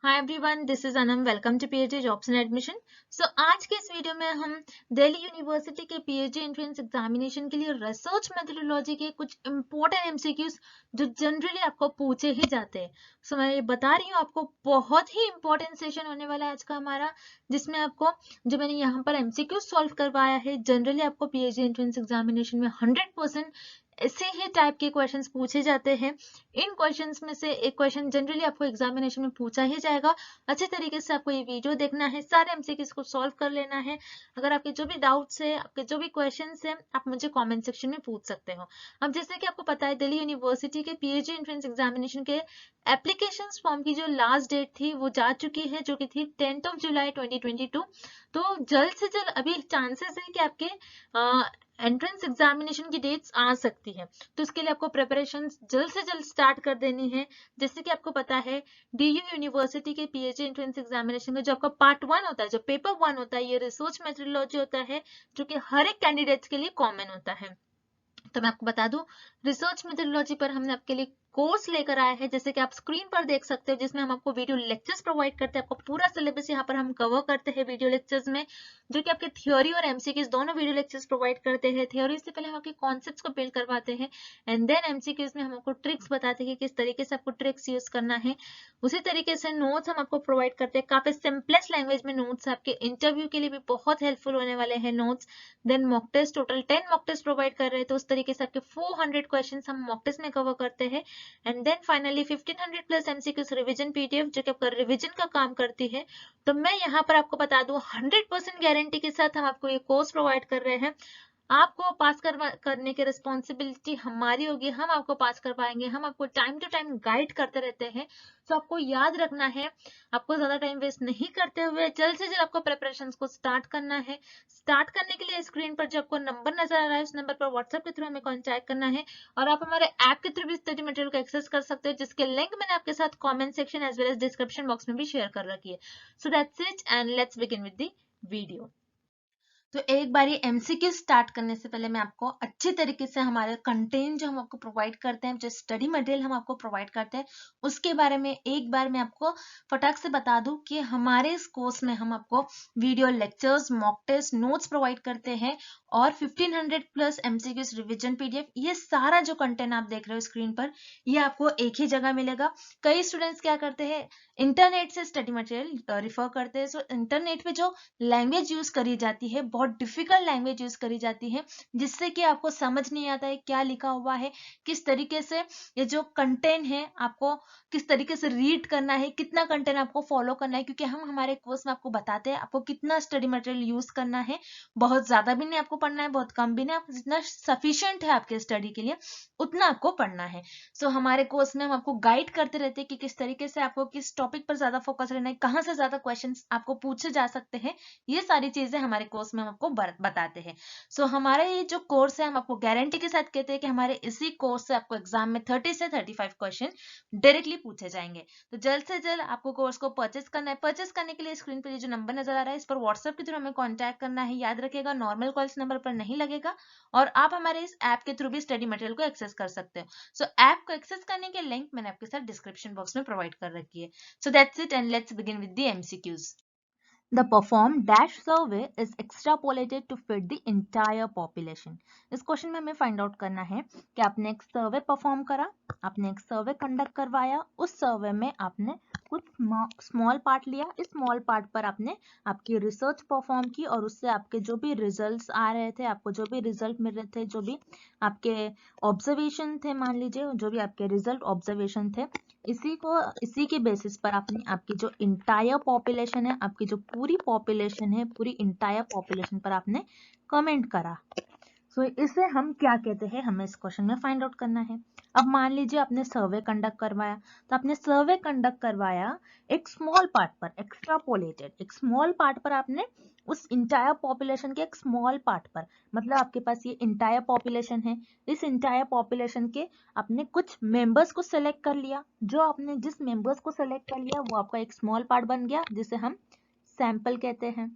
Hi everyone, this is Anam. Welcome to PhD jobs and admission. So आज के इस वीडियो में हम दिल्ली यूनिवर्सिटी के पीएचडी एंट्रेंस एग्जामिनेशन के लिए रिसर्च मेथोडोलॉजी के कुछ इंपॉर्टेंट एमसीक्यूज जो जनरली आपको पूछे ही जाते हैं। सो मैं ये बता रही हूँ आपको, बहुत ही इंपॉर्टेंट सेशन होने वाला है आज का हमारा, जिसमें आपको जो मैंने यहाँ पर एमसीक्यू सॉल्व करवाया है, जनरली आपको पीएचडी एंट्रेंस एग्जामिनेशन में 100% ऐसे ही टाइप के क्वेश्चंस पूछे जाते हैं। इन क्वेश्चंस में से एक क्वेश्चन जनरली आपको एग्जामिनेशन में पूछा ही जाएगा। अच्छे तरीके से आपको ये वीडियो देखना है, सारे एमसीक्यूज को सॉल्व कर लेना है। अगर आपके जो भी डाउट्स है, आपके जो भी क्वेश्चंस है, आप मुझे कमेंट सेक्शन में पूछ सकते हो। अब जैसे कि आपको पता है, दिल्ली यूनिवर्सिटी के पीएचडी एंट्रेंस एग्जामिनेशन के एप्लीकेशन फॉर्म की जो लास्ट डेट थी वो जा चुकी है, जो कि थी 10 जुलाई 2022। तो जल्द से जल्द अभी चांसेस है कि आपके एंट्रेंस एग्जामिनेशन की डेट्स आ सकती है। तो इसके लिए आपको प्रिपरेशन जल्द से जल्द स्टार्ट कर देनी है। जैसे कि आपको पता है, डीयू यूनिवर्सिटी के पीएचडी एंट्रेंस एग्जामिनेशन में जो आपका पार्ट 1 होता है, जो पेपर 1 होता है, ये रिसर्च मेथोडोलॉजी होता है, जो कि हर एक कैंडिडेट्स के लिए कॉमन होता है। तो मैं आपको बता दूं, रिसर्च मेथोडोलॉजी पर हमने आपके लिए कोर्स लेकर आया है, जैसे कि आप स्क्रीन पर देख सकते हो, जिसमें हम आपको वीडियो लेक्चर्स प्रोवाइड करते हैं। आपको पूरा सिलेबस यहाँ पर हम कवर करते हैं वीडियो लेक्चर्स में, जो कि आपके थ्योरी और एमसीक्यूज दोनों वीडियो लेक्चर्स प्रोवाइड करते हैं। थ्योरी से पहले हम आपके कॉन्सेप्ट्स को बिल्ड करवाते हैं, एंड देन एमसीक्यूज में हम आपको ट्रिक्स बताते हैं कि किस तरीके से आपको ट्रिक्स यूज करना है। उसी तरीके से नोट्स हम आपको प्रोवाइड करते हैं, काफी सिंपलेस्ट लैंग्वेज में नोट्स आपके इंटरव्यू के लिए भी बहुत हेल्पफुल होने वाले हैं notes. Then mock test, total 10 mock test provide कर रहे हैं, तो उस तरीके से आपके 400 क्वेश्चंस हम मॉक टेस्ट में कवर करते हैं। And then finally 1500 plus MCQs revision PDF, जो कि आपका रिवीजन का काम करती है। तो मैं यहाँ पर आपको बता दूं, 100% गारंटी के साथ हम आपको ये कोर्स प्रोवाइड कर रहे हैं। आपको पास करने की रिस्पॉन्सिबिलिटी हमारी होगी, हम आपको पास करवाएंगे, हम आपको टाइम टू टाइम गाइड करते रहते हैं। तो आपको याद रखना है, आपको ज्यादा टाइम वेस्ट नहीं करते हुए जल्द से जल्द आपको प्रिपरेशन को स्टार्ट करना है। स्टार्ट करने के लिए स्क्रीन पर जो आपको नंबर नजर आ रहा है, उस नंबर पर व्हाट्सएप के थ्रू हमें कॉन्टैक्ट करना है, और आप हमारे ऐप के थ्रू भी स्टडी मटेरियल को एक्सेस कर सकते हो, जिसके लिंक मैंने आपके साथ comment section as well as description box में भी शेयर कर रखी है। So that's it, and let's begin with the video. तो एक बार ये एमसीक्यू स्टार्ट करने से पहले मैं आपको अच्छी तरीके से हमारे कंटेंट जो हम आपको प्रोवाइड करते हैं, जो स्टडी मटेरियल हम आपको प्रोवाइड करते हैं, उसके बारे में एक बार मैं आपको फटाक से बता दूं कि हमारे इस कोर्स में हम आपको video lectures, mock test, notes provide करते हैं, और 1500 प्लस एमसीक्यूज रिविजन पीडीएफ। ये सारा जो कंटेंट आप देख रहे हो स्क्रीन पर, ये आपको एक ही जगह मिलेगा। कई स्टूडेंट्स क्या करते हैं, इंटरनेट से स्टडी मटेरियल रिफर करते हैं। सो इंटरनेट पे जो लैंग्वेज यूज करी जाती है, बहुत डिफिकल्ट लैंग्वेज यूज करी जाती है, जिससे कि आपको समझ नहीं आता है क्या लिखा हुआ है, किस तरीके से ये जो कंटेंट है आपको किस तरीके से रीड करना है, कितना कंटेंट आपको फॉलो करना है। क्योंकि हम हमारे कोर्स में आपको बताते हैं आपको कितना स्टडी मटेरियल यूज करना है। बहुत ज्यादा भी नहीं आपको पढ़ना है, बहुत कम भी नहीं, आपको जितना सफिशिएंट है आपके स्टडी के लिए उतना आपको पढ़ना है। सो हमारे कोर्स में हम आपको गाइड करते रहते हैं कि किस तरीके से आपको किस टॉपिक पर ज्यादा फोकस रहना है, कहाँ से ज्यादा क्वेश्चंस आपको पूछे जा सकते हैं। ये सारी चीजें हमारे कोर्स में हम आपको बताते हैं। सो हमारा ये जो कोर्स है, हम आपको गारंटी के साथ कहते हैं कि हमारे इसी कोर्स से आपको एग्जाम में 30 से 35 क्वेश्चन डायरेक्टली पूछे जाएंगे। तो जल्द से जल्द आपको कोर्स को परचेस करना है। परचेस करने के लिए स्क्रीन पर ये जो नंबर नजर आ रहा है, इस पर व्हाट्सएप के थ्रू हमें कॉन्टैक्ट करना है। याद रखिएगा, नॉर्मल कॉल्स नंबर पर नहीं लगेगा, और आप हमारे इस ऐप के थ्रू भी स्टडी मटेरियल को एक्सेस कर सकते हो। सो ऐप को एक्सेस करने के लिंक मैंने आपके साथ डिस्क्रिप्शन बॉक्स में प्रोवाइड कर रखी है। So that's it, and let's begin with the MCQs. The performed dash survey is extrapolated to fit the entire population. इस क्वेश्चन में हमें फाइंड आउट करना है कि आपने एक सर्वे परफॉर्म करा, आपने एक सर्वे कंडक्ट करवाया, उस सर्वे में आपने कुछ स्मॉल पार्ट लिया, इस स्मॉल पार्ट पर आपने आपकी रिसर्च परफॉर्म की, और उससे आपके जो भी रिजल्ट्स आ रहे थे, आपको जो भी रिजल्ट मिल रहे थे, जो भी आपके ऑब्जर्वेशन थे, मान लीजिए जो भी आपके रिजल्ट ऑब्जर्वेशन थे, इसी के बेसिस पर आपने आपकी जो इंटायर पॉपुलेशन है, आपकी जो पूरी पॉपुलेशन है, पूरी इंटायर पॉपुलेशन पर आपने कमेंट करा। सो इसे हम क्या कहते हैं, हमें इस क्वेश्चन में फाइंड आउट करना है। अब मान लीजिए आपने सर्वे कंडक्ट करवाया, तो आपने सर्वे कंडक्ट करवाया एक स्मॉल पार्ट पर, एक्स्ट्रापोलेटेड, एक स्मॉल पार्ट पर आपने उस इंटायर पॉपुलेशन के एक स्मॉल पार्ट पर, मतलब आपके पास ये इंटायर पॉपुलेशन है, इस इंटायर पॉपुलेशन के आपने कुछ मेंबर्स को सेलेक्ट कर लिया। जो आपने जिस मेंबर्स को सेलेक्ट कर लिया वो आपका एक स्मॉल पार्ट बन गया, जिसे हम सैंपल कहते हैं।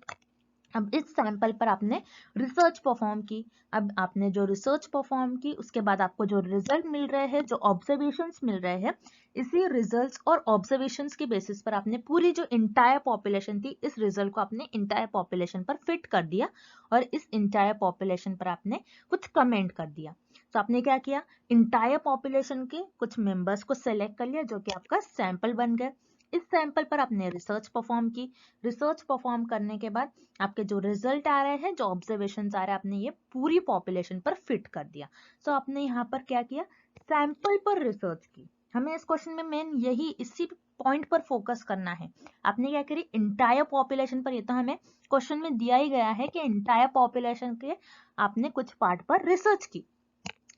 अब इस सैंपल पर आपने रिसर्च परफॉर्म की। अब आपने जो रिसर्च परफॉर्म की उसके बाद आपको जो रिजल्ट मिल रहे हैं, जो ऑब्जर्वेशंस मिल रहे हैं, इसी रिजल्ट्स और ऑब्जर्वेशंस के बेसिस पर आपने पूरी जो इंटायर पॉपुलेशन थी, इस रिजल्ट को आपने इंटायर पॉपुलेशन पर फिट कर दिया और इस इंटायर पॉपुलेशन पर आपने कुछ कमेंट कर दिया। तो आपने क्या किया, इंटायर पॉपुलेशन के कुछ मेंबर्स को सेलेक्ट कर लिया जो कि आपका सैंपल बन गए। इस सैंपल पर आपने रिसर्च परफॉर्म की। रिसर्च परफॉर्म करने के बाद आपके जो रिजल्ट आ रहे हैं, जो ऑब्जर्वेशंस आ रहे हैं, आपने ये पूरी पॉपुलेशन पर फिट कर दिया। सो आपने यहाँ पर क्या किया, सैंपल पर रिसर्च की। हमें इस क्वेश्चन में मेन यही इसी पॉइंट पर फोकस करना है। आपने क्या करी, इंटायर पॉपुलेशन पर, ये तो हमें क्वेश्चन में दिया ही गया है कि इंटायर पॉपुलेशन के आपने कुछ पार्ट पर रिसर्च की।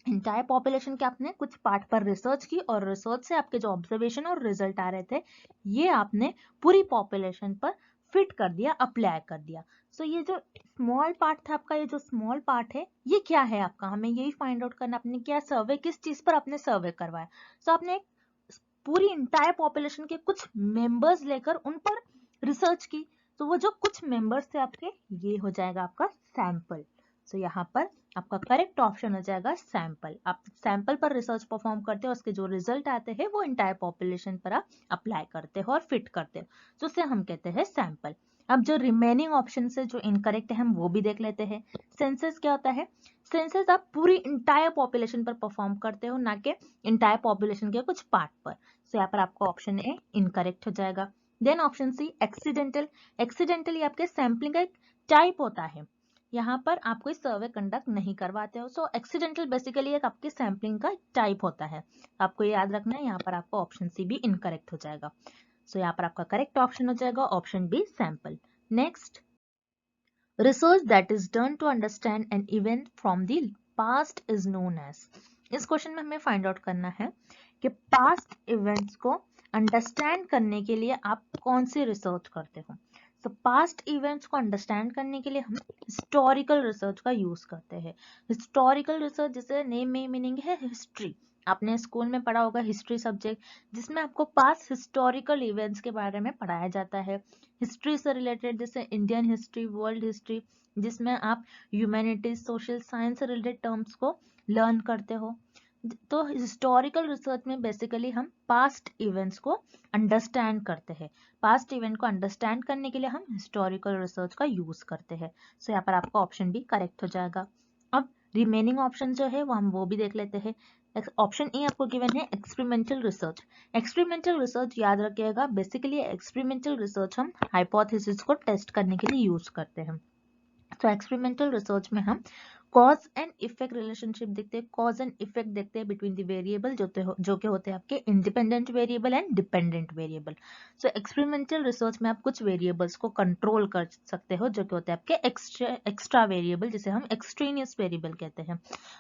इंटायर पॉपुलेशन के आपने कुछ पार्ट पर रिसर्च की और रिसर्च से आपके जो ऑब्जर्वेशन और रिजल्ट आ रहे थे, ये आपने पूरी पॉपुलेशन पर फिट कर दिया, अप्लाई कर दिया। सो ये जो स्मॉल पार्ट था आपका, ये जो स्मॉल पार्ट है, ये क्या है आपका, हमें यही फाइंड आउट करना, आपने क्या सर्वे, किस चीज पर आपने सर्वे करवाया। सो आपने पूरी इंटायर पॉपुलेशन के कुछ मेंबर्स लेकर उन पर रिसर्च की। तो वो जो कुछ मेंबर्स थे आपके, ये हो जाएगा आपका सैंपल। सो यहाँ पर आपका करेक्ट ऑप्शन हो जाएगा सैंपल। आप सैंपल पर रिसर्च परफॉर्म करते हो, उसके जो रिजल्ट आते हैं वो इंटायर पॉपुलेशन पर आप अप्लाई करते हो और फिट करते हो, तो उसे हम कहते हैं सैंपल। अब जो रिमेनिंग ऑप्शन से जो इनकरेक्ट है हम वो भी देख लेते हैं। सेंसस क्या होता है, सेंसस आप पूरी इंटायर पॉपुलेशन पर परफॉर्म करते हो, ना कि इंटायर पॉपुलेशन के कुछ पार्ट पर। सो यहाँ पर आपका ऑप्शन ए इनकरेक्ट हो जाएगा। Then option C accidental. Accidental ये आपके सैम्पलिंग का एक टाइप होता है, यहाँ पर आप कोई सर्वे कंडक्ट नहीं करवाते हो। सो एक्सीडेंटल बेसिकली एक आपके सैम्पलिंग का टाइप होता है, आपको याद रखना है। यहाँ पर आपका ऑप्शन सी भी इनकरेक्ट हो जाएगा। सो यहाँ पर आपका करेक्ट ऑप्शन हो जाएगा option B sample. Next, research that is done to understand an event from the past is known as. इस क्वेश्चन में हमें फाइंड आउट करना है कि पास्ट इवेंट्स को अंडरस्टैंड करने के लिए आप कौन सी रिसर्च करते हो। तो पास्ट इवेंट्स को अंडरस्टैंड करने के लिए हम हिस्टोरिकल रिसर्च का यूज करते हैं। हिस्टोरिकल रिसर्च, जैसे नेम में मीनिंग है हिस्ट्री, आपने स्कूल में पढ़ा होगा हिस्ट्री सब्जेक्ट, जिसमें आपको पास्ट हिस्टोरिकल इवेंट्स के बारे में पढ़ाया जाता है। हिस्ट्री से रिलेटेड जैसे इंडियन हिस्ट्री, वर्ल्ड हिस्ट्री, जिसमें आप ह्यूमैनिटीज, सोशल साइंस से रिलेटेड टर्म्स को लर्न करते हो। तो हिस्टोरिकल रिसर्च में बेसिकली हम पास्ट इवेंट्स को अंडरस्टैंड करते हैं। पास्ट इवेंट को अंडरस्टैंड करने के लिए हम हिस्टोरिकल रिसर्च का यूज करते हैं। सो यहाँ पर आपका ऑप्शन भी करेक्ट हो जाएगा। अब रिमेनिंग ऑप्शन जो है वो हम वो भी देख लेते हैं। ऑप्शन ए आपको गिवन है एक्सपेरिमेंटल रिसर्च। एक्सपेरिमेंटल रिसर्च याद रखिएगा, बेसिकली एक्सपेरिमेंटल रिसर्च हम हाइपोथेसिस को टेस्ट करने के लिए यूज करते हैं। तो एक्सपेरिमेंटल रिसर्च में हम कॉज एंड इफेक्ट रिलेशनशिप देखते हैं, कॉज एंड इफेक्ट देखते हैं बिटवीन द वेरिएबल जो कि होते हैं आपके independent variable and dependent variable. So experimental research में आप कुछ वेरिएबल्स को कंट्रोल कर सकते हो जो कि होते हैं आपके एक्स्ट्रा वेरिएबल, जिसे हम एक्सट्रेनियस वेरिएबल कहते हैं।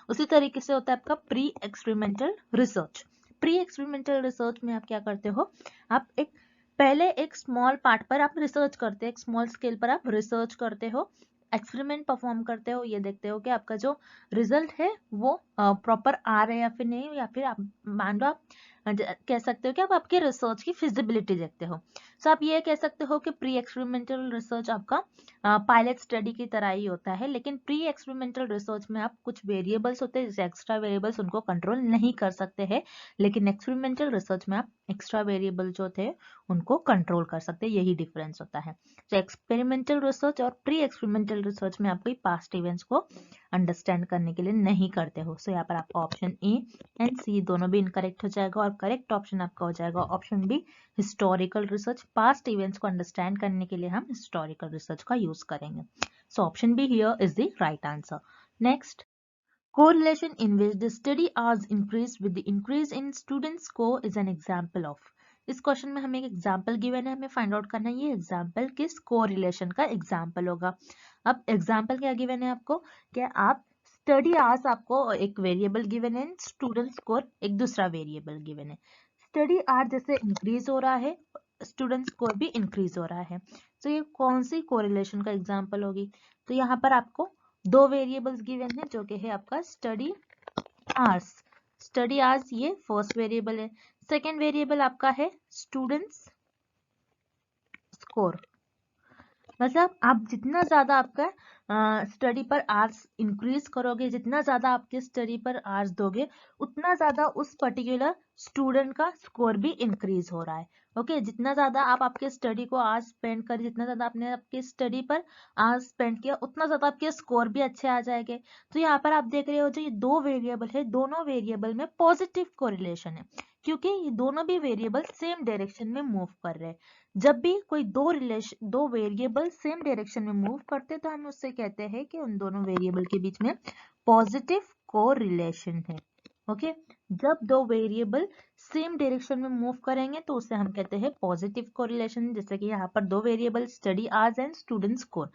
उसी तरीके से होता है आपका pre experimental research. Pre experimental research में आप क्या करते हो, आप पहले एक स्मॉल पार्ट पर आप रिसर्च करते हैं, एक स्मॉल स्केल पर आप रिसर्च करते हो, एक्सपेरिमेंट परफॉर्म करते हो, ये देखते हो कि आपका जो रिजल्ट है वो प्रॉपर आ रहे हैं या फिर नहीं, या फिर आप मान लो आप कह सकते हो कि आप आपके रिसर्च की फिजिबिलिटी देखते हो। सो आप ये कह सकते हो कि प्री एक्सपेरिमेंटल रिसर्च आपका पायलट स्टडी की तरह ही होता है, लेकिन प्री एक्सपेरिमेंटल रिसर्च में आप कुछ वेरिएबल्स होते हैं जैसे एक्स्ट्रा वेरिएबल्स, उनको कंट्रोल नहीं कर सकते हैं, लेकिन एक्सपेरिमेंटल रिसर्च में आप एक्स्ट्रा वेरिएबल जो थे उनको कंट्रोल कर सकते हैं, यही डिफरेंस होता है। तो एक्सपेरिमेंटल रिसर्च और प्री एक्सपेरिमेंटल रिसर्च में आप कोई पास्ट इवेंट्स को अंडरस्टैंड करने के लिए नहीं करते हो। सो यहाँ पर आपका ऑप्शन ए एंड सी दोनों भी इनकरेक्ट हो जाएगा और करेक्ट ऑप्शन आपका हो जाएगा option B historical research. Past events को अंडरस्टैंड करने के लिए हम हिस्टोरिकल रिसर्च का यूज करेंगे। So option B here is the right answer. Next, correlation in which the study hours increased with the increase in student score is an example of। इस question में हमें एक एग्जाम्पल गिवन है, हमें find out करना है ये example किस कोरिलेशन का एग्जाम्पल होगा। अब एग्जाम्पल क्या गिवन है आपको, क्या आप स्टडी आवर्स, आपको एक वेरिएबल गिवन है, स्टूडेंट स्कोर एक दूसरा वेरिएबल गिवन है। स्टडी आवर जैसे इंक्रीज हो रहा है, स्टूडेंट स्कोर भी इंक्रीज हो रहा है, तो ये कौन सी कोरिलेशन का एग्जाम्पल होगी। तो यहाँ पर आपको दो वेरिएबल्स गिवन है जो कि है आपका स्टडी आवर्स। स्टडी आवर्स ये फर्स्ट वेरिएबल है, सेकेंड वेरिएबल आपका है स्टूडेंट्स स्कोर। मतलब आप जितना ज्यादा आपका स्टडी पर आवर्स इंक्रीज करोगे, जितना ज्यादा आपके स्टडी पर आवर्स दोगे, उतना ज्यादा उस पर्टिकुलर स्टूडेंट का स्कोर भी इंक्रीज हो रहा है। ओके, जितना ज्यादा आप आपके स्टडी को आवर्स स्पेंड करें, जितना ज्यादा आपने आपके स्टडी पर आवर्स स्पेंड किया, उतना ज्यादा आपके स्कोर भी अच्छे आ जाएंगे। तो यहाँ पर आप देख रहे हो जो ये दो वेरिएबल है, दोनों वेरिएबल में पॉजिटिव कोरिलेशन है, क्योंकि ये दोनों भी वेरिएबल सेम डायरेक्शन में मूव कर रहे हैं। जब भी कोई दो वेरिएबल सेम डायरेक्शन में मूव करते हैं तो हम उससे कहते हैं कि उन दोनों वेरिएबल के बीच में पॉजिटिव कोरिलेशन है। ओके, जब दो वेरिएबल सेम डायरेक्शन में मूव करेंगे तो उसे हम कहते हैं पॉजिटिव कोरिलेशन। जैसे कि यहाँ पर दो variable study hours and student score,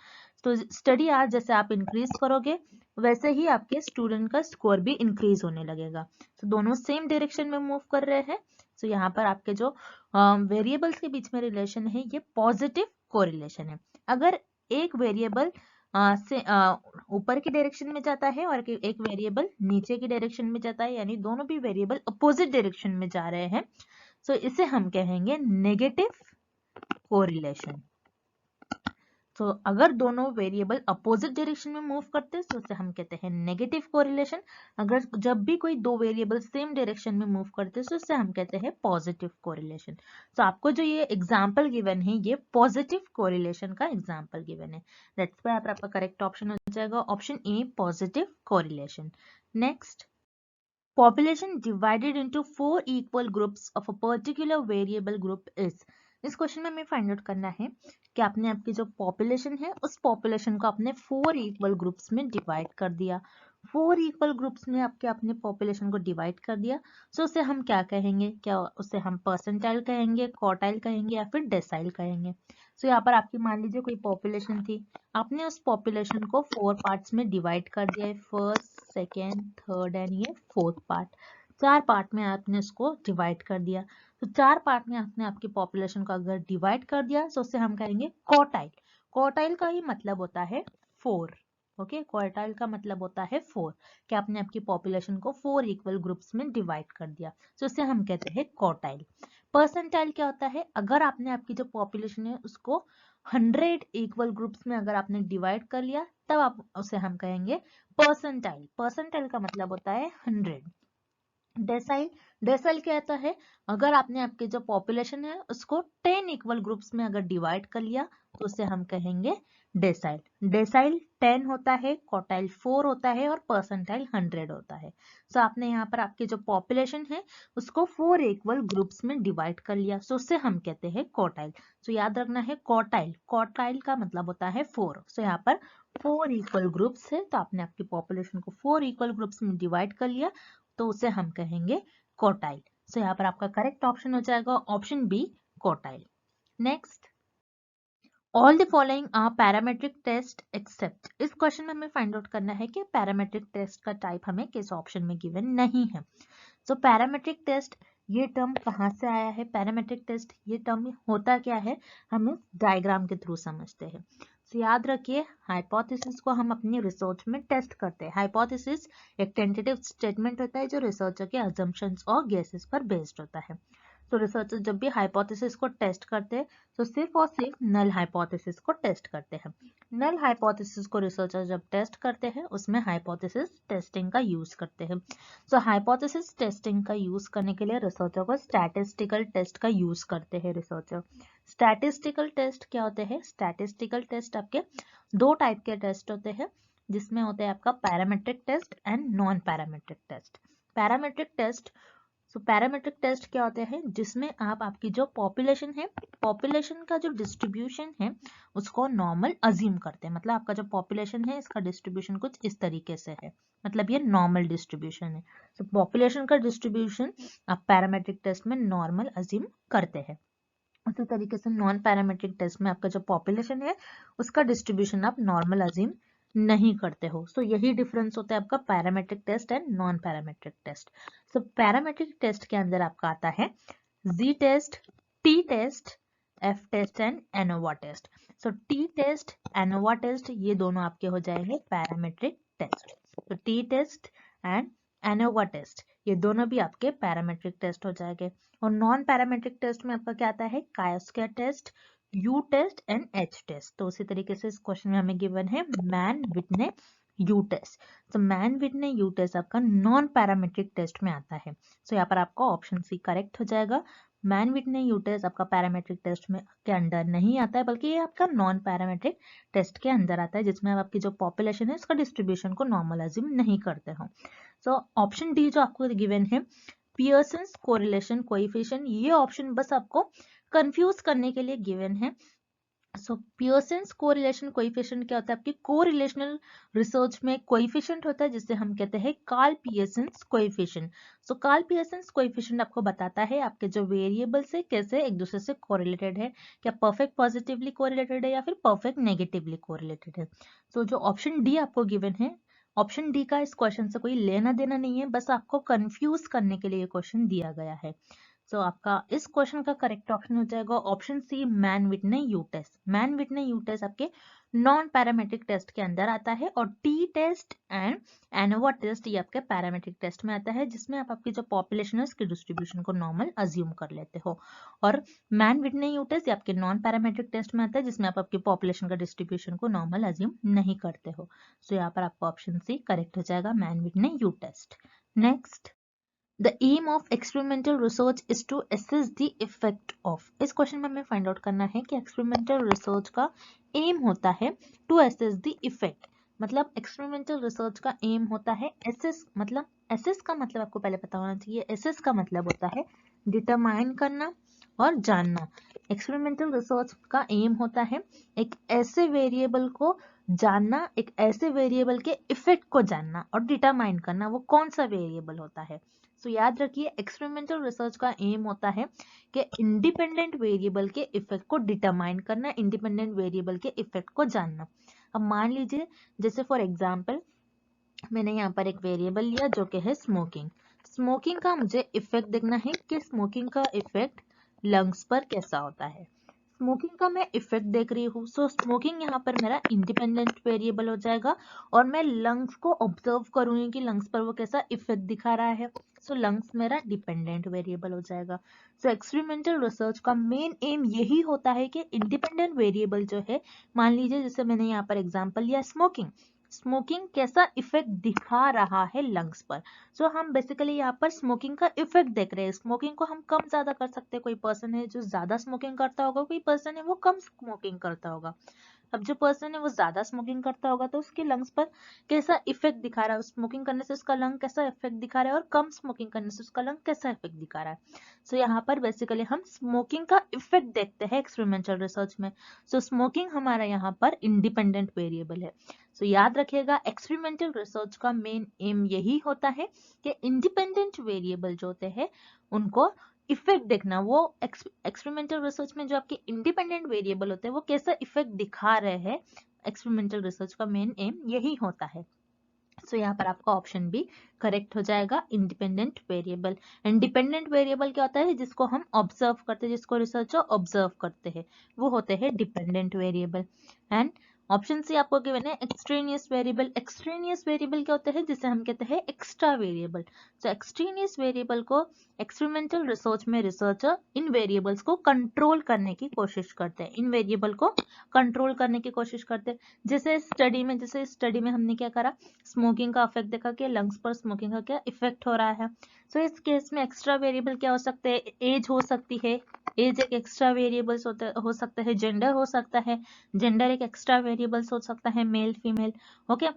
तो स्टडी आवर्स जैसे आप इंक्रीज करोगे वैसे ही आपके स्टूडेंट का स्कोर भी इंक्रीज होने लगेगा। तो दोनों सेम डायरेक्शन में मूव कर रहे हैं, तो यहाँ पर आपके जो वेरिएबल्स के बीच में रिलेशन है ये पॉजिटिव कोरिलेशन है। अगर एक वेरिएबल से ऊपर की डायरेक्शन में जाता है और एक वेरिएबल नीचे की डायरेक्शन में जाता है, यानी दोनों भी वेरिएबल अपोजिट डायरेक्शन में जा रहे हैं, तो इसे हम कहेंगे नेगेटिव कोरिलेशन। तो अगर दोनों वेरिएबल अपोजिट डायरेक्शन में मूव करते हैं तो उसे हम कहते हैं नेगेटिव कोरिलेशन। अगर जब भी कोई दो वेरिएबल सेम डायरेक्शन में मूव करते हैं तो उसे हम कहते हैं पॉजिटिव कोरिलेशन। तो आपको जो ये एग्जांपल गिवन है ये पॉजिटिव कोरिलेशन का एग्जांपल गिवन है, दैट्स व्हाई आपका करेक्ट ऑप्शन हो जाएगा option A, positive correlation. Next, population divided into 4 equal groups of a particular variable group is। इस क्वेश्चन में हमें फाइंड आउट करना है कि आपने आपकी जो पॉपुलेशन है उस पॉपुलेशन को आपने 4 इक्वल ग्रुप्स में डिवाइड कर दिया। 4 इक्वल ग्रुप्स में आपके अपने पॉपुलेशन को डिवाइड कर दिया, तो उसे हम क्या कहेंगे? क्या उसे हम परसेंटाइल कहेंगे, क्वार्टाइल कहेंगे या फिर डेसाइल कहेंगे? तो यहाँ पर आपकी मान लीजिए कोई पॉपुलेशन थी, आपने उस पॉपुलेशन को 4 पार्ट्स में डिवाइड कर दिया है, फर्स्ट, सेकेंड, थर्ड एंड ये फोर्थ पार्ट। 4 पार्ट में आपने उसको डिवाइड कर दिया। तो 4 पार्ट में आपने आपकी पॉपुलेशन को अगर डिवाइड कर दिया तो उससे हम कहेंगे क्वार्टाइल। क्वार्टाइल का ही मतलब होता है 4। ओके, क्वार्टाइल का मतलब होता है 4, कि आपने आपकी पॉपुलेशन को 4 इक्वल ग्रुप्स में डिवाइड कर दिया, तो उसे हम कहते हैं क्वार्टाइल। परसेंटाइल क्या होता है? अगर आपने आपकी जो पॉपुलेशन है उसको 100 इक्वल ग्रुप्स में अगर आपने डिवाइड कर लिया तब आप उसे हम कहेंगे परसेंटाइल। परसेंटाइल का मतलब होता है 100। डेसाइल, डेसाइल क्या होता है? अगर आपने आपके जो पॉपुलेशन है उसको 10 इक्वल ग्रुप्स में अगर डिवाइड कर लिया तो उसे हम कहेंगे डेसाइल। डेसाइल 10 होता है, क्वार्टाइल 4 होता है और परसेंटाइल 100 होता है। तो आपने यहाँ पर आपकी जो पॉपुलेशन है उसको 4 इक्वल ग्रुप्स में डिवाइड कर लिया, तो उससे हम कहते हैं क्वार्टाइल। तो याद रखना है क्वार्टाइल, क्वार्टाइल का मतलब होता है 4। तो यहाँ पर 4 इक्वल ग्रुप्स है, तो आपने आपकी पॉपुलेशन को 4 इक्वल ग्रुप्स में डिवाइड कर लिया, तो उसे हम कहेंगे क्वार्टाइल। सो यहाँ पर आपका करेक्ट ऑप्शन हो जाएगा option B, quartile. Next, all the following are parametric test except. इस क्वेश्चन में हमें फाइंड आउट करना है कि पैरामेट्रिक टेस्ट का टाइप हमें किस ऑप्शन में गिवन नहीं है। सो पैरामेट्रिक टेस्ट ये टर्म कहाँ से आया है? पैरामेट्रिक टेस्ट ये टर्म होता क्या है हम इस डायग्राम के थ्रू समझते हैं। तो याद रखिए, हाइपोथेसिस को हम अपनी रिसर्च में टेस्ट करते हैं। हाइपोथेसिस एक टेंटेटिव स्टेटमेंट होता है जो रिसर्चर के अजम्पशंस और गेसेस पर बेस्ड होता है। तो रिसर्चर जब भी हाइपोथेसिस को टेस्ट करते हैं तो सिर्फ और सिर्फ नल हाइपोथेसिस को टेस्ट करते हैं। नल हाइपोथेसिस को रिसर्चर जब टेस्ट करते हैं उसमें हाइपोथेसिस टेस्टिंग का यूज करते हैं। तो हाइपोथेसिस टेस्टिंग का यूज करने के लिए रिसर्चर को स्टैटिस्टिकल टेस्ट का यूज करते हैं रिसर्चर। स्टैटिस्टिकल टेस्ट क्या होते हैं? स्टैटिस्टिकल टेस्ट आपके दो टाइप के टेस्ट होते हैं, जिसमें होते हैं आपका parametric test and non parametric test. Parametric test, so parametric test क्या होते हैं? जिसमें आप आपकी जो पॉपुलेशन है, पॉपुलेशन का जो डिस्ट्रीब्यूशन है उसको नॉर्मल अज्यूम करते हैं। मतलब आपका जो पॉपुलेशन है इसका डिस्ट्रीब्यूशन कुछ इस तरीके से है, मतलब ये नॉर्मल डिस्ट्रीब्यूशन है। तो पॉपुलेशन का डिस्ट्रीब्यूशन आप पैरामेट्रिक टेस्ट में नॉर्मल अज्यूम करते हैं। उसी तरीके से नॉन पैरामेट्रिक टेस्ट में आपका जो पॉपुलेशन है उसका डिस्ट्रीब्यूशन आप नॉर्मल अज्यूम नहीं करते हो। सो यही डिफरेंस होता है आपका parametric test and non parametric test. So parametric test के अंदर आपका आता है G test, T test, F test and ANOVA test. So T test, ANOVA test ये दोनों आपके हो जाएंगे पैरामेट्रिक टेस्ट। तो T test and ANOVA test ये दोनों भी आपके पैरामेट्रिक टेस्ट हो जाएंगे। और नॉन पैरामेट्रिक टेस्ट में आपका क्या आता है? Chi square test, U test and H test. तो उसी तरीके से इस क्वेश्चन में हमें गिवन है मैन विटने यू टेस्ट। तो मैन विटने यू टेस्ट आपका नॉन पैरामेट्रिक टेस्ट में आता है। सो यहाँ पर आपका ऑप्शन सी करेक्ट हो जाएगा। मैन विटने यू टेस्ट आपका पैरामेट्रिक टेस्ट में के अंदर नहीं आता है, बल्कि ये आपका नॉन पैरामेट्रिक टेस्ट के अंदर आता है, जिसमें आप आपकी जो पॉपुलेशन है उसका डिस्ट्रीब्यूशन को नॉर्मल अज्यूम नहीं करते हो। सो ऑप्शन डी जो आपको गिवन है पियर्सन्स कोरिलेशन कोएफिशिएंट, ये ऑप्शन बस आपको कंफ्यूज करने के लिए गिवन है। सो पियर्सन्स कोरिलेशन कोएफिशिएंट क्या होता है? आपकी कोरिलेशनल रिसर्च में कोएफिशिएंट होता है जिससे हम कहते हैं कार्ल पियर्सन्स कोएफिशिएंट। सो कार्ल पियर्सन्स कोएफिशिएंट आपको बताता है आपके जो वेरिएबल्स है कैसे एक दूसरे से कोरिलेटेड है, क्या परफेक्ट पॉजिटिवली कोरिलेटेड है या फिर परफेक्ट नेगेटिवली कोरिलेटेड है। सो जो ऑप्शन डी आपको गिवन है, ऑप्शन डी का इस क्वेश्चन से कोई लेना देना नहीं है, बस आपको कंफ्यूज करने के लिए ये क्वेश्चन दिया गया है। सो आपका इस क्वेश्चन का करेक्ट ऑप्शन हो जाएगा option C Mann Whitney U test. Mann Whitney U test आपके नॉन पैरामेट्रिक टेस्ट के अंदर आता है, और T test and ANOVA test ये आपके पैरामेट्रिक टेस्ट में आता है, जिसमें आप आपकी जो पॉपुलेशन है उसकी डिस्ट्रीब्यूशन को नॉर्मल अज्यूम कर लेते हो। और मैन विटने यू टेस्ट ये आपके नॉन पैरामेट्रिक टेस्ट में आता है, जिसमें आप आपकी पॉपुलेशन का डिस्ट्रीब्यूशन को नॉर्मल अज्यूम नहीं करते हो। सो यहाँ पर आपका ऑप्शन सी करेक्ट हो जाएगा, Mann Whitney U test. Next, The aim of experimental research is to assess the effect of। इस क्वेश्चन में हमें फाइंड आउट करना है कि एक्सपेरिमेंटल रिसर्च का एम होता है टू assess the effect। मतलब एक्सपेरिमेंटल रिसर्च का एम होता है assess, मतलब assess का मतलब आपको पहले पता होना चाहिए। assess का मतलब होता है डिटरमाइन करना और जानना। एक्सपेरिमेंटल रिसर्च का एम होता है एक ऐसे वेरिएबल को जानना, एक ऐसे वेरिएबल के इफेक्ट को जानना और डिटरमाइन करना वो कौन सा वेरिएबल होता है। सो याद रखिए एक्सपेरिमेंटल रिसर्च का एम होता है कि इंडिपेंडेंट वेरिएबल के इफेक्ट को डिटरमाइन करना, इंडिपेंडेंट वेरिएबल के इफेक्ट को जानना। अब मान लीजिए जैसे फॉर एग्जांपल मैंने यहाँ पर एक वेरिएबल लिया जो कि है स्मोकिंग। स्मोकिंग का मुझे इफेक्ट देखना है कि स्मोकिंग का इफेक्ट लंग्स पर कैसा होता है। स्मोकिंग का मैं इफेक्ट देख रही हूँ, सो स्मोकिंग यहाँ पर मेरा इंडिपेंडेंट वेरिएबल हो जाएगा, और मैं लंग्स को ऑब्जर्व करूंगी कि लंग्स पर वो कैसा इफेक्ट दिखा रहा है। सो लंग्स मेरा डिपेंडेंट वेरिएबल हो जाएगा। सो एक्सपेरिमेंटल रिसर्च का मेन एम यही होता है कि इंडिपेंडेंट वेरिएबल जो है, मान लीजिए जैसे मैंने यहाँ पर एग्जाम्पल लिया स्मोकिंग, स्मोकिंग कैसा इफेक्ट दिखा रहा है लंग्स पर। सो हम बेसिकली यहाँ पर स्मोकिंग का इफेक्ट देख रहे हैं। स्मोकिंग को हम कम ज्यादा कर सकते हैं, कोई पर्सन है जो ज्यादा स्मोकिंग करता होगा, कोई पर्सन है वो कम स्मोकिंग करता होगा। अब जो पर्सन है वो ज्यादा स्मोकिंग करता होगा तो उसके लंग्स पर कैसा इफेक्ट दिखा रहा है, स्मोकिंग करने से उसका लंग कैसा इफेक्ट दिखा रहा है, और कम स्मोकिंग करने से उसका लंग कैसा इफेक्ट दिखा रहा है। सो यहाँ पर बेसिकली हम स्मोकिंग का इफेक्ट देखते हैं एक्सपेरिमेंटल रिसर्च में। सो स्मोकिंग हमारा यहाँ पर इंडिपेंडेंट वेरिएबल है। सो याद रखिएगा एक्सपेरिमेंटल रिसर्च का मेन एम यही होता है कि इंडिपेंडेंट वेरिएबल जो होते हैं उनको इफेक्ट देखना। वो एक्सपेरिमेंटल रिसर्च में जो आपके इंडिपेंडेंट वेरिएबल होते हैं वो कैसा इफेक्ट दिखा रहे हैं, एक्सपेरिमेंटल रिसर्च का मेन एम यही होता है। सो यहाँ पर आपका ऑप्शन बी करेक्ट हो जाएगा, इंडिपेंडेंट वेरिएबल। इंडिपेंडेंट वेरिएबल क्या होता है? जिसको हम ऑब्जर्व करते हैं, जिसको रिसर्चर ऑब्जर्व करते हैं, वो होते हैं dependent variable. And option C आपको गिवन है एक्सट्रेनियस वेरिएबल। एक्सट्रेनियस वेरिएबल क्या होता है? जिसे हम कहते हैं एक्स्ट्रा वेरिएबल। तो एक्सट्रेनियस वेरिएबल को एक्सपेरिमेंटल रिसर्च में रिसर्चर इन वेरिएबल्स को कंट्रोल करने की कोशिश करते हैं, इन वेरिएबल को कंट्रोल करने की कोशिश करते हैं। जैसे स्टडी में हमने क्या करा, स्मोकिंग का इफेक्ट देखा कि लंग्स पर स्मोकिंग का क्या इफेक्ट हो रहा है। सो इस केस में एक्स्ट्रा वेरिएबल क्या हो सकते हैं? एज हो सकती है, एज एक एक्स्ट्रा वेरिएबल्स हो सकता है, जेंडर हो सकता है, जेंडर एक एक्स्ट्रा वेरिएबल्स हो सकता है, मेल फीमेल। ओके,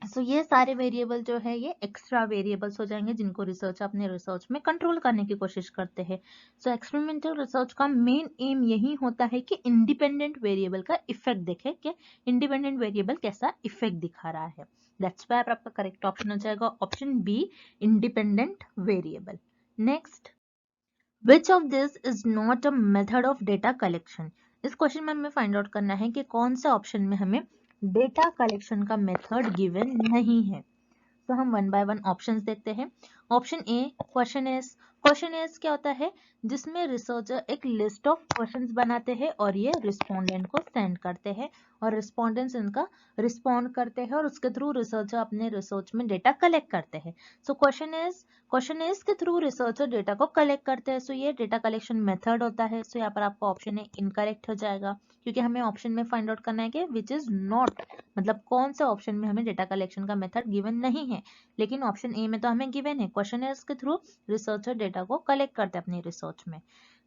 सो ये सारे वेरिएबल जो है ये एक्स्ट्रा वेरिएबल्स हो जाएंगे जिनको रिसर्च अपने रिसर्च में कंट्रोल करने की कोशिश करते हैं। सो एक्सपेरिमेंटल रिसर्च का मेन एम यही होता है कि इंडिपेंडेंट वेरिएबल का इफेक्ट देखे कि इंडिपेंडेंट वेरिएबल कैसा इफेक्ट दिखा रहा है। दैट्स व्हाई आपका करेक्ट ऑप्शन हो जाएगा option B, independent variable. Next, which of this is not a method of data collection. इस क्वेश्चन में हमें फाइंड आउट करना है कि कौन से ऑप्शन में हमें डेटा कलेक्शन का मेथड गिवन नहीं है। तो हम वन बाय वन ऑप्शंस देखते हैं। Option A, question is questionnaires क्या होता है, जिसमें रिसर्चर एक लिस्ट ऑफ क्वेश्चंस बनाते हैं और ये रिस्पोंडेंट को सेंड करते हैं और रिस्पोंडेंट्स इनका रिस्पॉन्ड करते हैं और उसके थ्रू रिसर्चर अपने रिसर्च में डेटा कलेक्ट करते हैं। सो क्वेश्चनेयर्स के थ्रू रिसर्चर डेटा को कलेक्ट करते हैं। सो ये डेटा कलेक्शन मेथड होता है। सो यहाँ पर आपका ऑप्शन ए इनकरेक्ट हो जाएगा, क्योंकि हमें ऑप्शन में फाइंड आउट करना है कि विच इज नॉट, मतलब कौन से ऑप्शन में हमें डेटा कलेक्शन का मेथड गिवन नहीं है, लेकिन ऑप्शन ए में तो हमें गिवन है। क्वेश्चनेयर्स के थ्रू रिसर्चर डेटा को कलेक्ट करते हैं अपनी रिसर्च में।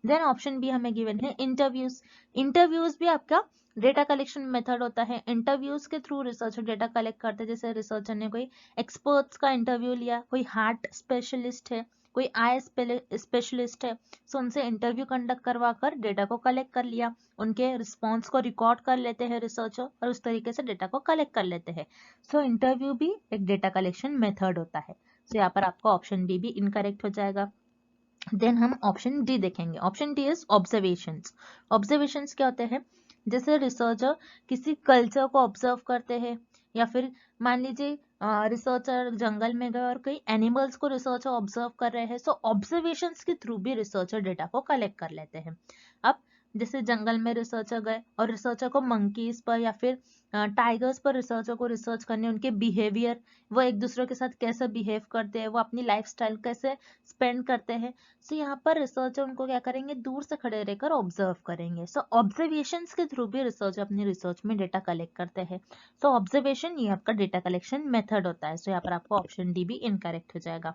देन ऑप्शन बी हमें गिवन है इंटरव्यूज। इंटरव्यूज भी आपका डेटा कलेक्शन मेथड होता है। इंटरव्यूज के थ्रू रिसर्चर डेटा कलेक्ट करते हैं। जैसे रिसर्चर ने कोई एक्सपर्ट्स का इंटरव्यू लिया, कोई हार्ट स्पेशलिस्ट है, कोई आई स्पेशलिस्ट है, सो उनसे इंटरव्यू कंडक्ट करवा कर डेटा को कलेक्ट कर लिया, उनके रिस्पॉन्स को रिकॉर्ड कर लेते हैं रिसर्चर और उस तरीके से डेटा को कलेक्ट कर लेते हैं। सो इंटरव्यू भी एक डेटा कलेक्शन मेथड होता है। सो यहाँ पर आपका ऑप्शन डी भी इनकरेक्ट हो जाएगा। देन हम ऑप्शन डी देखेंगे। Option D is observations. Observations क्या होते हैं, जैसे रिसर्चर किसी कल्चर को ऑब्जर्व करते हैं, या फिर मान लीजिए रिसर्चर जंगल में गए और कई एनिमल्स को रिसर्चर ऑब्जर्व कर रहे हैं। सो ऑब्जर्वेशंस के थ्रू भी रिसर्चर डेटा को कलेक्ट कर लेते हैं। अब जैसे जंगल में रिसर्चर गए और रिसर्चर को मंकीज पर या फिर टाइगर्स पर रिसर्चर को रिसर्च करने, उनके बिहेवियर, वो एक दूसरे के साथ कैसे बिहेव करते हैं, वो अपनी लाइफस्टाइल कैसे स्पेंड करते हैं। सो यहाँ पर रिसर्चर उनको क्या करेंगे, दूर से खड़े रहकर ऑब्जर्व करेंगे। सो ऑब्जर्वेशंस के थ्रू भी रिसर्चर अपनी रिसर्च में डेटा कलेक्ट करते हैं। सो ऑब्जर्वेशन ये आपका डेटा कलेक्शन मेथड होता है। सो यहाँ पर आपको ऑप्शन डी भी इनकरेक्ट हो जाएगा।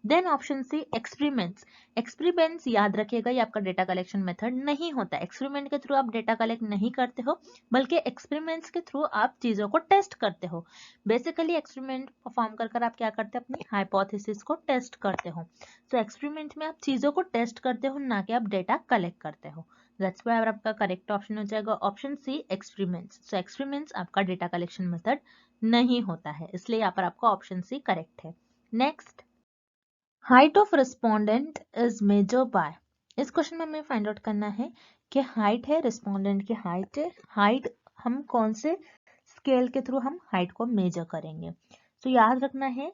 Then option C experiments. Experiments याद रखिएगा, ये आपका डेटा कलेक्शन मेथड नहीं होता। एक्सपेरिमेंट के थ्रू आप डेटा कलेक्ट नहीं करते हो, बल्कि एक्सपेरिमेंट्स के थ्रू आप चीजों को टेस्ट करते हो। बेसिकली एक्सपेरिमेंट परफॉर्म कर आप क्या करते हो, अपनी हाइपोथेसिस को टेस्ट करते हो। सो एक्सपेरिमेंट में आप चीजों को टेस्ट करते हो, ना कि आप डेटा कलेक्ट करते हो। दैट्स व्हाई आपका करेक्ट ऑप्शन हो जाएगा ऑप्शन सी एक्सपेरिमेंट्स। सो एक्सपेरिमेंट्स आपका डेटा कलेक्शन मेथड नहीं होता है, इसलिए यहाँ पर आपका ऑप्शन सी करेक्ट है। Next, height of respondent is measure by. इस क्वेश्चन में हमें फाइंड आउट करना है कि हाइट है, रिस्पोंडेंट की हाइट है, हाइट हम कौन से स्केल के थ्रू हम हाइट को मेजर करेंगे। तो याद रखना है,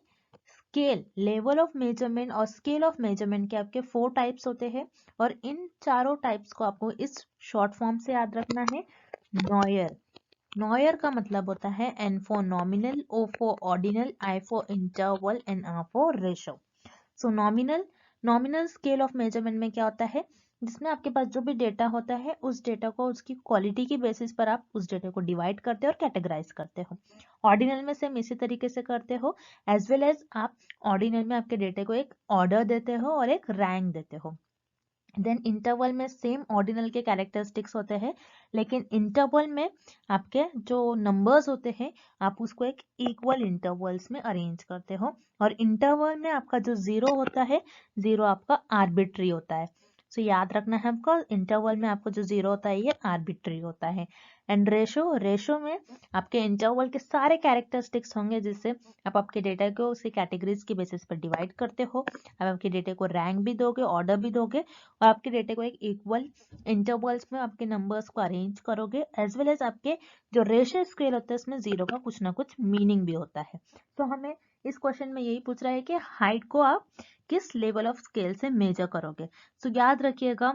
स्केल, लेवल ऑफ मेजरमेंट और स्केल ऑफ मेजरमेंट के आपके 4 टाइप्स होते हैं और इन चारों टाइप्स को आपको इस शॉर्ट फॉर्म से याद रखना है। नॉयर, नॉयर का मतलब होता है N for nominal, O for ordinal, I for interval and R for ratio. So nominal scale of measurement में क्या होता है, जिसमें आपके पास जो भी डेटा होता है उस डेटा को उसकी क्वालिटी की बेसिस पर आप उस डेटा को डिवाइड करते हो और कैटेगराइज करते हो। ऑर्डिनल में सेम इसी तरीके से करते हो, एज वेल एज आप ऑर्डिनल में आपके डेटा को एक ऑर्डर देते हो और एक रैंक देते हो। देन इंटरवल में सेम ऑर्डिनल के कैरेक्टरिस्टिक्स होते हैं, लेकिन इंटरवल में आपके जो नंबर्स होते हैं आप उसको एक इक्वल इंटरवल्स में अरेंज करते हो, और इंटरवल में आपका जो जीरो होता है, जीरो आपका आर्बिट्री होता है। सो याद रखना है आपको, इंटरवल में आपको जो जीरो होता है ये आर्बिट्री होता है। एंड रेशो में आपके इंटरवल के सारे कैरेक्टरिस्टिक्स होंगे, जिससे आप आपके डेटा को उसी कैटेगरीज के बेसिस पर डिवाइड करते हो। आप आपके डेटा को रैंक भी दोगे, ऑर्डर भी दोगे, और आपके डेटा को एक इक्वल इंटरवल्स में आपके नंबर्स को अरेंज करोगे, एज वेल एज आपके जो रेशियो स्केल होता है उसमें जीरो का कुछ ना कुछ मीनिंग भी होता है। तो हमें इस क्वेश्चन में यही पूछ रहा है कि हाइट को आप किस लेवल ऑफ स्केल से मेजर करोगे। सो याद रखिएगा,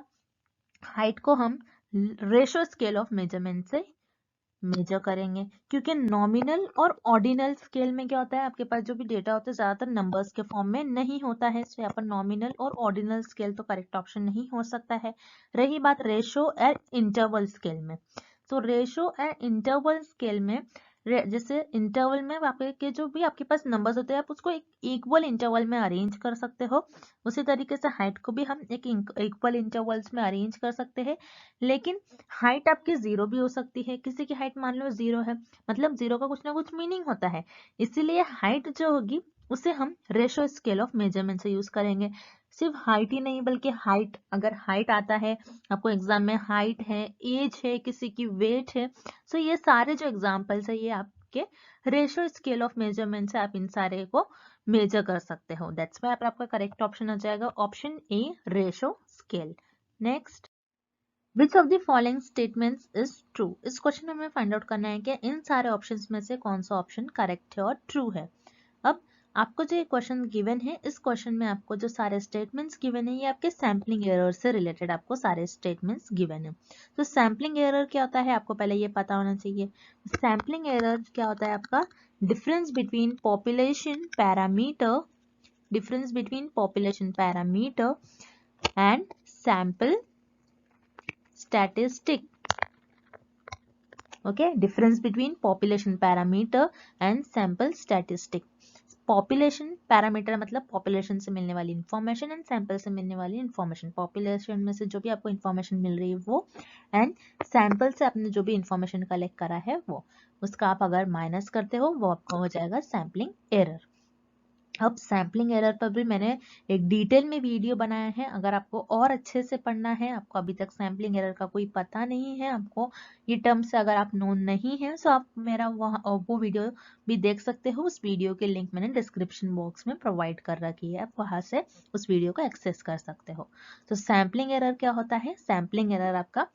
हाइट को हम रेशियो स्केल ऑफ मेजरमेंट से मेजर करेंगे, क्योंकि नॉमिनल और ऑर्डिनल स्केल में क्या होता है, आपके पास जो भी डेटा होता है ज्यादातर नंबर्स के फॉर्म में नहीं होता है। तो यहाँ पर नॉमिनल और ऑर्डिनल स्केल तो करेक्ट ऑप्शन नहीं हो सकता है। रही बात रेशो एंड इंटरवल स्केल में, तो रेशो एंड इंटरवल स्केल में जैसे इंटरवल में आपके जो भी आपके पास नंबर्स होते हैं आप उसको एक इक्वल इंटरवल में अरेंज कर सकते हो। उसी तरीके से हाइट को भी हम एक इक्वल इंटरवल्स में अरेंज कर सकते हैं, लेकिन हाइट आपकी जीरो भी हो सकती है। किसी की हाइट मान लो जीरो है, मतलब जीरो का कुछ ना कुछ मीनिंग होता है, इसीलिए हाइट जो होगी उसे हम रेशो स्केल ऑफ मेजरमेंट से यूज करेंगे। सिर्फ हाइट ही नहीं, बल्कि हाइट, अगर हाइट आता है आपको एग्जाम में, हाइट है, एज है, किसी की वेट है, सो ये सारे जो एग्जाम्पल्स है ये आपके रेशो स्केल ऑफ मेजरमेंट से आप इन सारे को मेजर कर सकते हो। दैट्स व्हाई आपका करेक्ट ऑप्शन हो जाएगा option A ratio scale. Next, which of the following statements is true. इस क्वेश्चन में हमें फाइंड आउट करना है कि इन सारे ऑप्शंस में से कौन सा ऑप्शन करेक्ट है और ट्रू है। अब आपको जो ये क्वेश्चन गिवन है, इस क्वेश्चन में आपको जो सारे स्टेटमेंट्स गिवन है ये आपके सैम्पलिंग एरर से रिलेटेड आपको सारे स्टेटमेंट्स गिवन है। तो सैम्पलिंग एरर क्या होता है आपको पहले ये पता होना चाहिए। सैम्पलिंग एरर क्या होता है आपका, difference between population parameter, difference between population parameter and sample statistic. Okay, difference between population parameter and sample statistic. Population parameter मतलब पॉपुलेशन से मिलने वाली इंफॉर्मेशन एंड सैंपल से मिलने वाली इंफॉर्मेशन। पॉपुलेशन में से जो भी आपको इंफॉर्मेशन मिल रही है वो, एंड सैंपल से आपने जो भी इंफॉर्मेशन कलेक्ट करा है वो, उसका आप अगर माइनस करते हो वो आपको हो जाएगा सैम्पलिंग एरर। अब सैम्पलिंग एरर पर भी मैंने एक डिटेल में वीडियो बनाया है, अगर आपको और अच्छे से पढ़ना है, आपको अभी तक सैम्पलिंग एरर का कोई पता नहीं है, आपको ये टर्म से अगर आप नोन नहीं है, तो आप मेरा वो वीडियो भी देख सकते हो। उस वीडियो के लिंक मैंने डिस्क्रिप्शन बॉक्स में प्रोवाइड कर रखी है, आप वहां से उस वीडियो को एक्सेस कर सकते हो। तो सैम्पलिंग एरर क्या होता है, सैम्पलिंग एरर आपका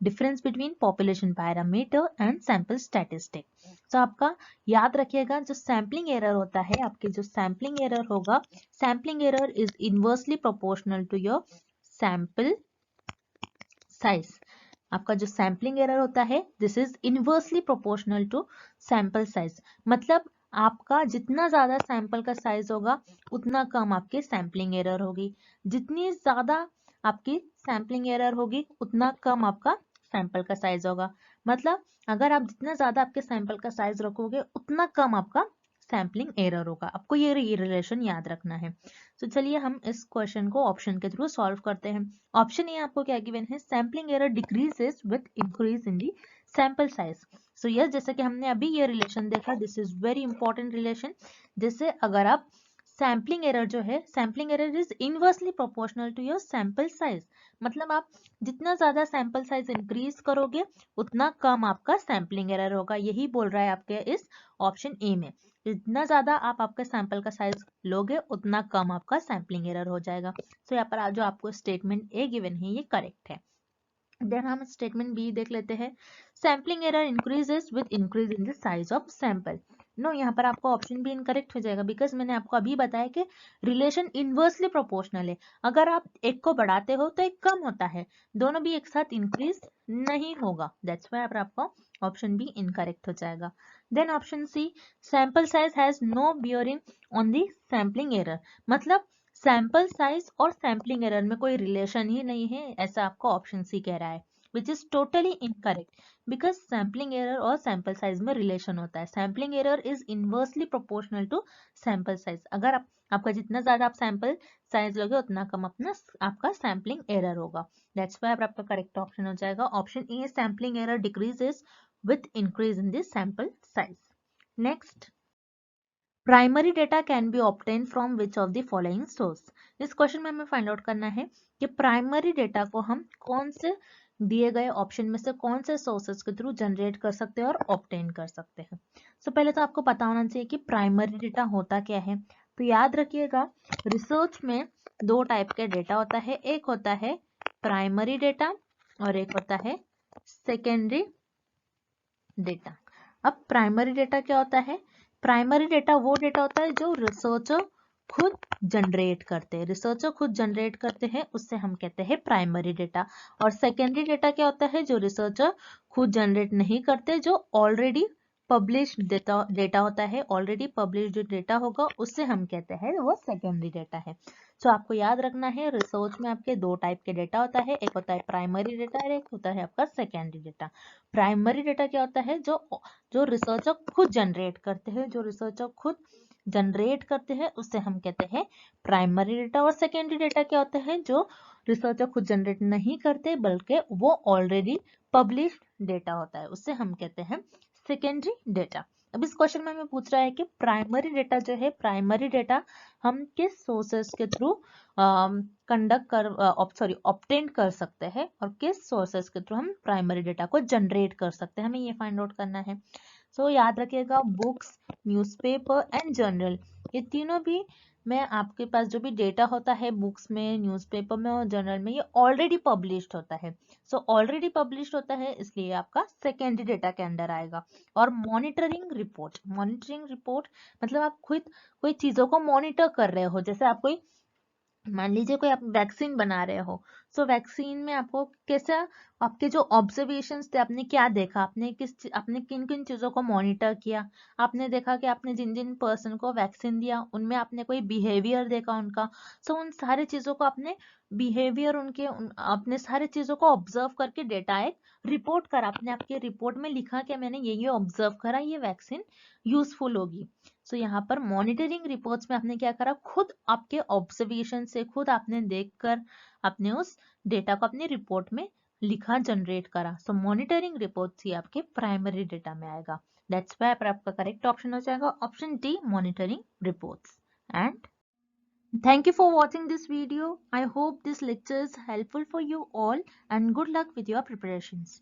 difference between population parameter and sample statistic. तो आपका याद रखिएगा, जो सैम्पलिंग एरर होता है, आपके जो सैम्पलिंग एरर होगा, sampling error is inversely proportional to your sample size. आपका जो सैम्पलिंग एरर होता है, this is inversely proportional to sample size. मतलब आपका जितना ज्यादा सैंपल का साइज होगा उतना कम आपकी सैम्पलिंग एरर होगी, जितनी ज्यादा आपकी सैम्पलिंग एरर होगी उतना कम आपका सैंपल का साइज होगा। मतलब अगर आप जितना ज्यादा आपके सैंपल का साइज रखोगे उतना कम आपका सैम्पलिंग एरर होगा। आपको ये रिलेशन याद रखना है। तो चलिए हम इस क्वेश्चन को ऑप्शन के थ्रू सॉल्व करते हैं। ऑप्शन ए आपको क्या गिवन है, sampling error decreases with increase in the sample size. So yes, जैसे कि हमने अभी ये रिलेशन देखा, this is very important relation. जैसे अगर आप सैम्पलिंग एरर जो है, sampling error is inversely proportional to your sample size. मतलब आप जितना ज्यादा सैंपल साइज इंक्रीज करोगे उतना कम आपका सैम्पलिंग एरर होगा। यही बोल रहा है आपके इस ऑप्शन ए में, जितना ज्यादा आप आपके सैंपल का साइज लोगे उतना कम आपका सैम्पलिंग एरर हो जाएगा। तो यहाँ पर जो आपको स्टेटमेंट ए गिवन है ये करेक्ट है। देन हम स्टेटमेंट बी देख लेते हैं, sampling error increases with increase in the size of sample. No, यहाँ पर आपका ऑप्शन भी इनकरेक्ट हो जाएगा, बिकॉज मैंने आपको अभी बताया कि रिलेशन इनवर्सली प्रोपोर्शनल है। अगर आप एक को बढ़ाते हो तो एक कम होता है, दोनों भी एक साथ इंक्रीज नहीं होगा। दैट्स व्हाई आपका ऑप्शन बी इनकरेक्ट हो जाएगा। Then option C, sample size has no bearing on the sampling error. मतलब सैंपल साइज और सैम्पलिंग एरर में कोई रिलेशन ही नहीं है, ऐसा आपको ऑप्शन सी कह रहा है, which is totally incorrect. Because sampling error और सैंपल साइज में रिलेशन होता है। Sampling error is inversely proportional to sample size. अगर आपका जितना ज्यादा आप सैंपल साइज लोगे उतना कम अपना आपका सैम्पलिंग एरर होगा। दैट्स व्हाई आपका करेक्ट ऑप्शन हो जाएगा option A, sampling error decreases with increase in this sample size. Next, primary data can be obtain from which of the following source. इस question में हमें फाइंड आउट करना है कि प्राइमरी डेटा को हम कौन से दिए गए ऑप्शन में से कौन से सोर्सेज के थ्रू जनरेट कर सकते हैं और ऑब्टेन कर सकते हैं। सो पहले तो आपको पता होना चाहिए कि प्राइमरी डेटा होता क्या है। तो याद रखिएगा, रिसर्च में दो टाइप के डेटा होता है, एक होता है प्राइमरी डेटा और एक होता है सेकेंडरी डेटा। अब प्राइमरी डेटा क्या होता है, प्राइमरी डेटा वो डेटा होता है जो रिसर्चर खुद जनरेट करते हैं, रिसर्चर खुद जनरेट करते हैं, उससे हम कहते हैं प्राइमरी डेटा। और सेकेंडरी डेटा क्या होता है, जो रिसर्चर खुद जनरेट नहीं करते, जो ऑलरेडी पब्लिश्ड डेटा होता है, ऑलरेडी पब्लिश्ड जो डेटा होगा उससे हम कहते हैं वो सेकेंडरी डेटा है। तो आपको याद रखना है, रिसर्च में आपके दो टाइप के डेटा होता है, एक होता है प्राइमरी डेटा और एक होता है आपका सेकेंडरी डेटा। प्राइमरी डेटा क्या होता है, जो रिसर्चर खुद जनरेट करते हैं, जो रिसर्चर खुद जनरेट करते हैं उससे हम कहते हैं प्राइमरी डेटा। और सेकेंडरी डेटा क्या होता है, जो रिसर्चर खुद जनरेट नहीं करते बल्कि वो ऑलरेडी पब्लिश्ड डेटा होता है, उससे हम कहते हैं सेकेंडरी डेटा। अब इस क्वेश्चन में हमें पूछ रहा है कि प्राइमरी डेटा जो है, प्राइमरी डेटा हम किस सोर्सेस के थ्रू कंडक्ट कर ऑब्टेन कर सकते हैं और किस सोर्सेस के थ्रू हम प्राइमरी डेटा को जनरेट कर सकते हैं, हमें ये फाइंड आउट करना है। सो याद रखिएगा, बुक्स, न्यूज़पेपर एंड जर्नल, ये तीनों भी में आपके पास जो भी डेटा होता है बुक्स में, न्यूज़पेपर में और जर्नल में, ये ऑलरेडी पब्लिश्ड होता है। सो ऑलरेडी पब्लिश्ड होता है इसलिए आपका सेकेंडरी डेटा के अंडर आएगा। और मॉनिटरिंग रिपोर्ट मतलब आप खुद कोई चीज़ों को मॉनिटर कर रहे हो, जैसे आप कोई मान लीजिए कोई आप वैक्सीन बना रहे हो, सो वैक्सीन में आपको कैसा, आपके जो ऑब्जर्वेशंस थे, आपने क्या देखा, आपने किन किन चीजों को मॉनिटर किया, आपने देखा कि आपने जिन जिन पर्सन को वैक्सीन दिया उनमें आपने कोई बिहेवियर देखा उनका, सो उन सारे चीजों को आपने बिहेवियर अपने सारे चीजों को ऑब्जर्व करके डेटा एक रिपोर्ट करा, आपने आपके रिपोर्ट में लिखा कि मैंने ये ऑब्जर्व करा, ये वैक्सीन यूजफुल होगी। सो यहाँ पर मॉनिटरिंग रिपोर्ट्स में आपने क्या करा, खुद आपके ऑब्जर्वेशन से खुद आपने देखकर आपने उस डेटा को अपनी रिपोर्ट में लिखा, जनरेट करा। सो मॉनिटरिंग रिपोर्ट्स ही आपके प्राइमरी डेटा में आएगा। दैट्स व्हाई पर आपका करेक्ट ऑप्शन हो जाएगा option D, monitoring reports. And thank you for watching this video. I hope this lecture is helpful for you all and good luck with your preparations.